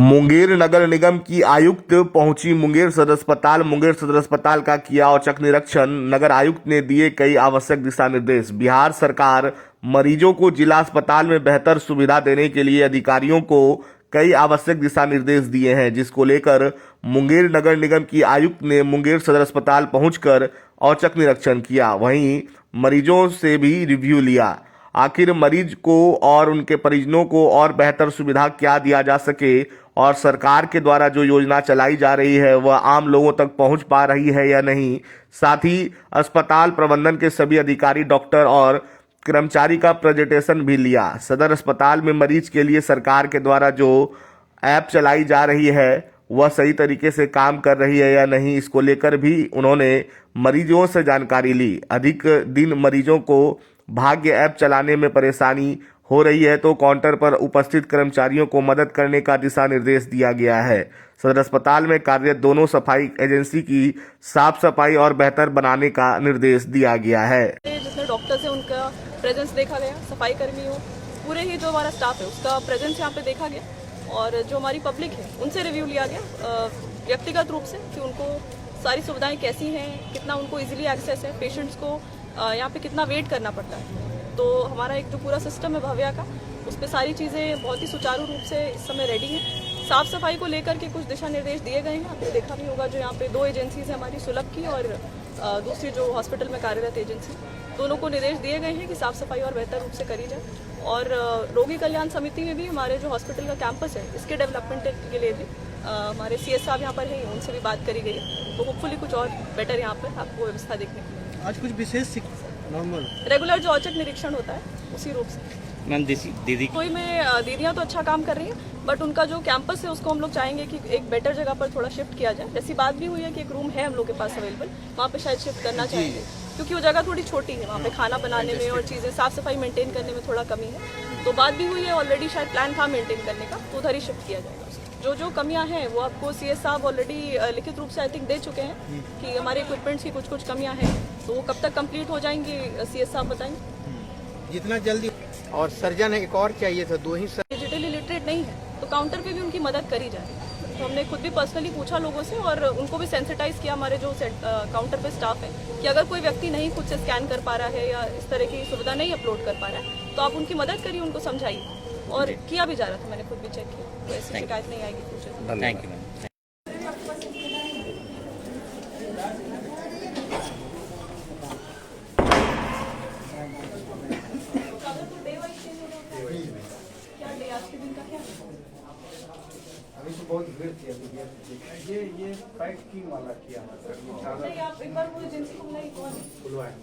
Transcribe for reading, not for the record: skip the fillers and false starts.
मुंगेर नगर निगम की आयुक्त पहुंची मुंगेर सदर अस्पताल। मुंगेर सदर अस्पताल का किया औचक निरीक्षण। नगर आयुक्त ने दिए कई आवश्यक दिशा निर्देश। बिहार सरकार मरीजों को जिला अस्पताल में बेहतर सुविधा देने के लिए अधिकारियों को कई आवश्यक दिशा निर्देश दिए हैं, जिसको लेकर मुंगेर नगर निगम की आयुक्त ने मुंगेर सदर अस्पताल पहुंचकर औचक निरीक्षण किया। वहीं मरीजों से भी रिव्यू लिया। आखिर मरीज को और उनके परिजनों को और बेहतर सुविधा क्या दिया जा सके और सरकार के द्वारा जो योजना चलाई जा रही है वह आम लोगों तक पहुंच पा रही है या नहीं। साथ ही अस्पताल प्रबंधन के सभी अधिकारी, डॉक्टर और कर्मचारी का प्रेजेंटेशन भी लिया। सदर अस्पताल में मरीज के लिए सरकार के द्वारा जो ऐप चलाई जा रही है वह सही तरीके से काम कर रही है या नहीं, इसको लेकर भी उन्होंने मरीजों से जानकारी ली। अधिक दिन मरीजों को भाग्य ऐप चलाने में परेशानी हो रही है तो काउंटर पर उपस्थित कर्मचारियों को मदद करने का दिशा निर्देश दिया गया है। सदर अस्पताल में कार्यरत दोनों सफाई एजेंसी की साफ सफाई और बेहतर बनाने का निर्देश दिया गया है। जितने डॉक्टर्स हैं उनका प्रेजेंस देखा गया, सफाई कर्मी हो, पूरे ही जो हमारा स्टाफ है उसका प्रेजेंस यहाँ पे देखा गया और जो हमारी पब्लिक है उनसे रिव्यू लिया गया व्यक्तिगत रूप से कि उनको सारी सुविधाएं कैसी हैं, कितना उनको इजीली एक्सेस है, पेशेंट्स को यहाँ पे कितना वेट करना पड़ता है। तो हमारा एक जो पूरा सिस्टम है भव्या का, उस पर सारी चीज़ें बहुत ही सुचारू रूप से इस समय रेडी हैं। साफ सफाई को लेकर के कुछ दिशा निर्देश दिए गए हैं। आपने देखा भी होगा जो यहाँ पे दो एजेंसीज हैं हमारी, सुलभ की और दूसरी जो हॉस्पिटल में कार्यरत एजेंसी, दोनों को निर्देश दिए गए हैं कि साफ सफाई और बेहतर रूप से करी जाए। और रोगी कल्याण समिति में भी हमारे जो हॉस्पिटल का कैंपस है इसके डेवलपमेंट के लिए भी हमारे CS साहब यहाँ पर हैं, उनसे भी बात करी गई है। तो होपफुली कुछ और बेटर यहाँ पर आपको व्यवस्था देखने को मिलेगी। आज कुछ विशेष नॉर्मल रेगुलर जो औचक निरीक्षण होता है उसी रूप से। मैम दीदी कोई में दीदियाँ तो अच्छा काम कर रही हैं, बट उनका जो कैंपस है उसको हम लोग चाहेंगे कि एक बेटर जगह पर थोड़ा शिफ्ट किया जाए। जैसी बात भी हुई है कि एक रूम है हम लोग के पास अवेलेबल, वहाँ पे शायद शिफ्ट करना चाहेंगे क्योंकि वो जगह थोड़ी छोटी है, वहाँ पे खाना बनाने में और चीज़ें साफ सफाई मेंटेन करने में थोड़ा कमी है। तो बात भी हुई है, ऑलरेडी शायद प्लान था मेंटेन करने का, तो उधर ही शिफ्ट किया जाएगा। जो जो कमियां हैं वो आपको CS साहब ऑलरेडी लिखित रूप से आई थिंक दे चुके हैं कि हमारे इक्विपमेंट्स की कुछ कमियां हैं, तो वो कब तक कंप्लीट हो जाएंगी CS साहब बताएंगे जितना जल्दी। और सर्जन एक और चाहिए था, 2 ही डिजिटली लिटरेट नहीं है तो काउंटर पे भी उनकी मदद करी जाए। तो हमने खुद भी पर्सनली पूछा लोगों से और उनको भी सेंसिटाइज किया हमारे जो काउंटर पे स्टाफ है कि अगर कोई व्यक्ति नहीं खुद से स्कैन कर पा रहा है या इस तरह की सुविधा नहीं अपलोड कर पा रहा है तो आप उनकी मदद करिए, उनको समझाइए। और किया भी जा रहा था, मैंने खुद भी चेक किया, तो ऐसी शिकायत नहीं आएगी फ्यूचर। Thank you ma'am. अभी तो बहुत भीड़ थी। अभी ये फाइट किंग वाला किया मतलब आप एक बार वो एजेंसी को बुलाइए, कौन है? खुलवाए।